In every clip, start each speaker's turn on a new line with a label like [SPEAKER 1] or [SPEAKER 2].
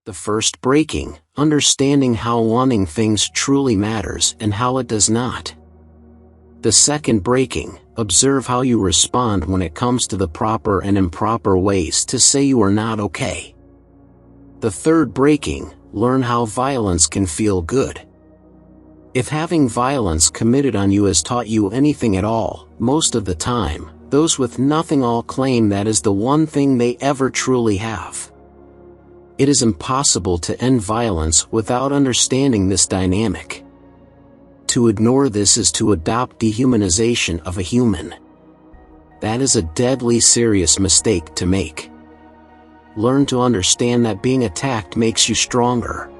[SPEAKER 1] The first breaking, understanding how wanting things truly matters and how it does not. The second breaking, observe how you respond when it comes to the proper and improper ways to say you are not okay. The third breaking, learn how violence can feel good. If having violence committed on you has taught you anything at all, most of the time, those with nothing all claim that is the one thing they ever truly have. It is impossible to end violence without understanding this dynamic. To ignore this is to adopt dehumanization of a human. That is a deadly serious mistake to make. Learn to understand that being attacked makes you stronger.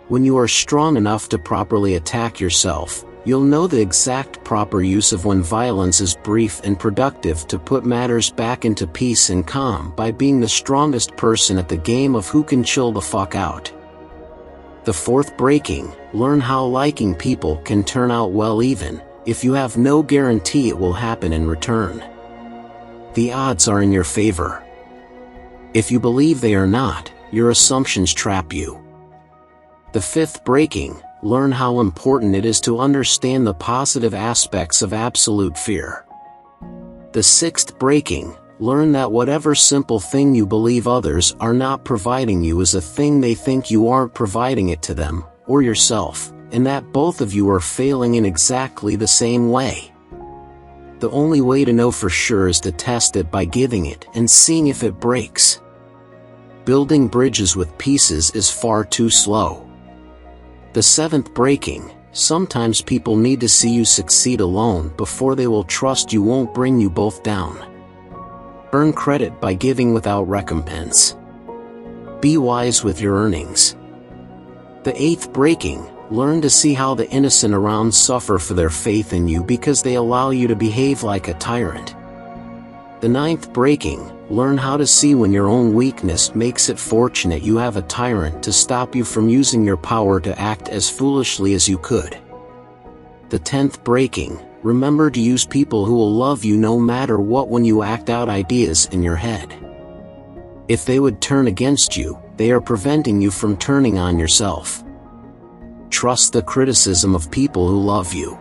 [SPEAKER 1] When you are strong enough to properly attack yourself, you'll know the exact proper use of when violence is brief and productive to put matters back into peace and calm by being the strongest person at the game of who can chill the fuck out. The fourth breaking, learn how liking people can turn out well even if you have no guarantee it will happen in return. The odds are in your favor. If you believe they are not, your assumptions trap you. The fifth breaking, learn how important it is to understand the positive aspects of absolute fear. The sixth breaking, learn that whatever simple thing you believe others are not providing you is a thing they think you aren't providing it to them, or yourself, and that both of you are failing in exactly the same way. The only way to know for sure is to test it by giving it and seeing if it breaks. Building bridges with pieces is far too slow. The seventh breaking, sometimes people need to see you succeed alone before they will trust you won't bring you both down. Earn credit by giving without recompense. Be wise with your earnings. The eighth breaking, learn to see how the innocent around suffer for their faith in you because they allow you to behave like a tyrant. The ninth breaking, learn how to see when your own weakness makes it fortunate you have a tyrant to stop you from using your power to act as foolishly as you could. The 10th breaking, remember to use people who will love you no matter what when you act out ideas in your head. If they would turn against you, they are preventing you from turning on yourself. Trust the criticism of people who love you.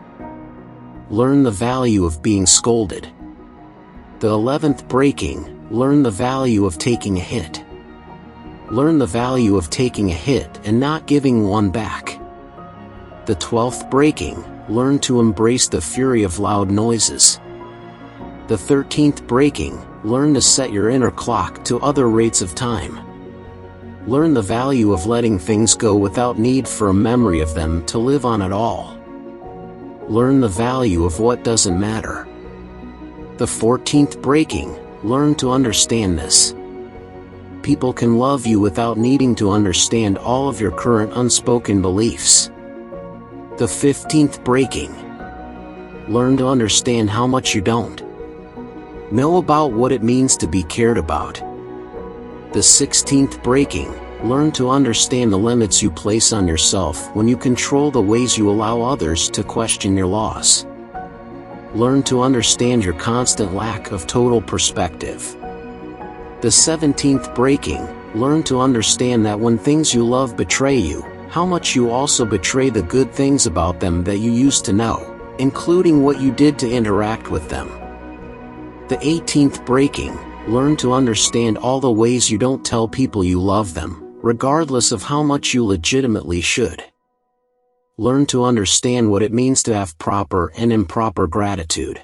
[SPEAKER 1] Learn the value of being scolded. The 11th breaking, learn the value of taking a hit. Learn the value of taking a hit and not giving one back. The 12th breaking, learn to embrace the fury of loud noises. The 13th breaking, learn to set your inner clock to other rates of time. Learn the value of letting things go without need for a memory of them to live on at all. Learn the value of what doesn't matter. The 14th breaking, learn to understand this. People can love you without needing to understand all of your current unspoken beliefs. The 15th breaking, learn to understand how much you don't know about what it means to be cared about. The 16th breaking, learn to understand the limits you place on yourself when you control the ways you allow others to question your laws. Learn to understand your constant lack of total perspective. The 17th breaking, learn to understand that when things you love betray you, how much you also betray the good things about them that you used to know, including what you did to interact with them. The 18th breaking, learn to understand all the ways you don't tell people you love them, regardless of how much you legitimately should. Learn to understand what it means to have proper and improper gratitude.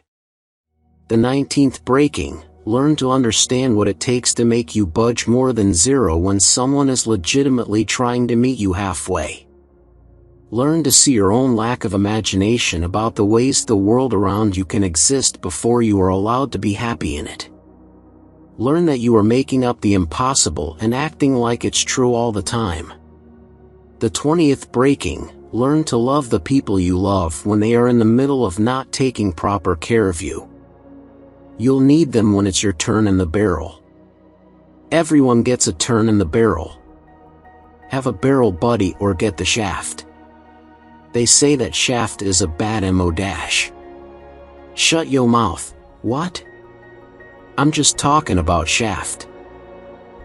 [SPEAKER 1] The 19th breaking, learn to understand what it takes to make you budge more than zero when someone is legitimately trying to meet you halfway. Learn to see your own lack of imagination about the ways the world around you can exist before you are allowed to be happy in it. Learn that you are making up the impossible and acting like it's true all the time. The 20th breaking, learn to love the people you love when they are in the middle of not taking proper care of you. You'll need them when it's your turn in the barrel. Everyone gets a turn in the barrel. Have a barrel buddy or get the shaft. They say that shaft is a bad mo dash. Shut yo mouth. What? I'm just talking about shaft.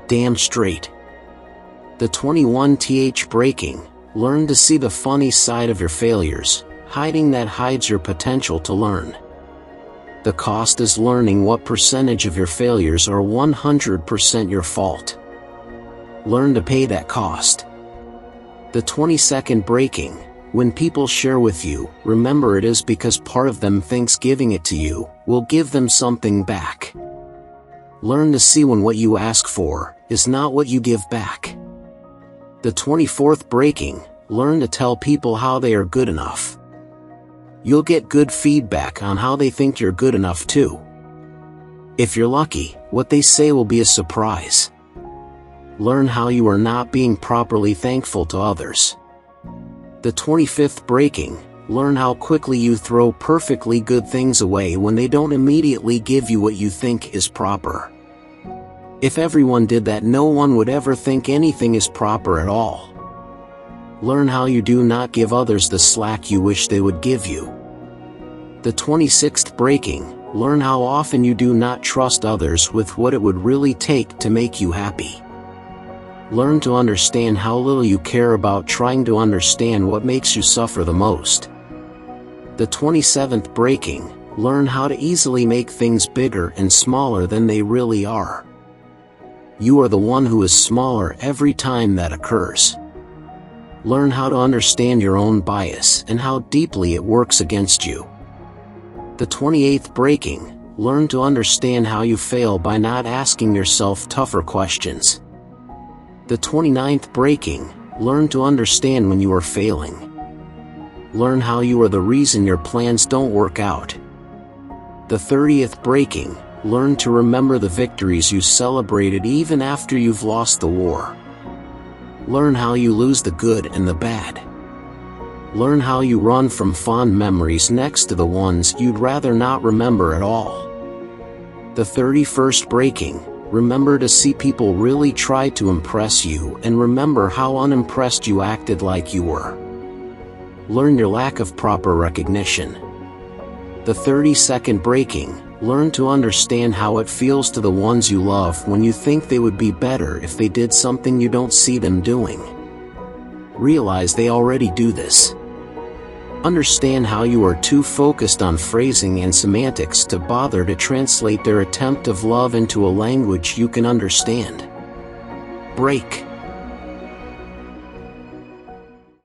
[SPEAKER 1] Damn straight. The 21th breaking, learn to see the funny side of your failures, hiding that hides your potential to learn. The cost is learning what percentage of your failures are 100% your fault. Learn to pay that cost. The 22nd breaking, when people share with you, remember it is because part of them thinks giving it to you will give them something back. Learn to see when what you ask for is not what you give back. The 24th breaking, learn to tell people how they are good enough. You'll get good feedback on how they think you're good enough too. If you're lucky, what they say will be a surprise. Learn how you are not being properly thankful to others. The 25th breaking, learn how quickly you throw perfectly good things away when they don't immediately give you what you think is proper. If everyone did that, no one would ever think anything is proper at all. Learn how you do not give others the slack you wish they would give you. The 26th breaking, learn how often you do not trust others with what it would really take to make you happy. Learn to understand how little you care about trying to understand what makes you suffer the most. The 27th breaking, learn how to easily make things bigger and smaller than they really are. You are the one who is smaller every time that occurs. Learn how to understand your own bias and how deeply it works against you. The 28th breaking, learn to understand how you fail by not asking yourself tougher questions. The 29th breaking, learn to understand when you are failing. Learn how you are the reason your plans don't work out. The 30th breaking, learn to remember the victories you celebrated even after you've lost the war. Learn how you lose the good and the bad. Learn how you run from fond memories next to the ones you'd rather not remember at all. The 31st breaking, remember to see people really try to impress you and remember how unimpressed you acted like you were. Learn your lack of proper recognition. The 32nd breaking, learn to understand how it feels to the ones you love when you think they would be better if they did something you don't see them doing. Realize they already do this. Understand how you are too focused on phrasing and semantics to bother to translate their attempt of love into a language you can understand. Break.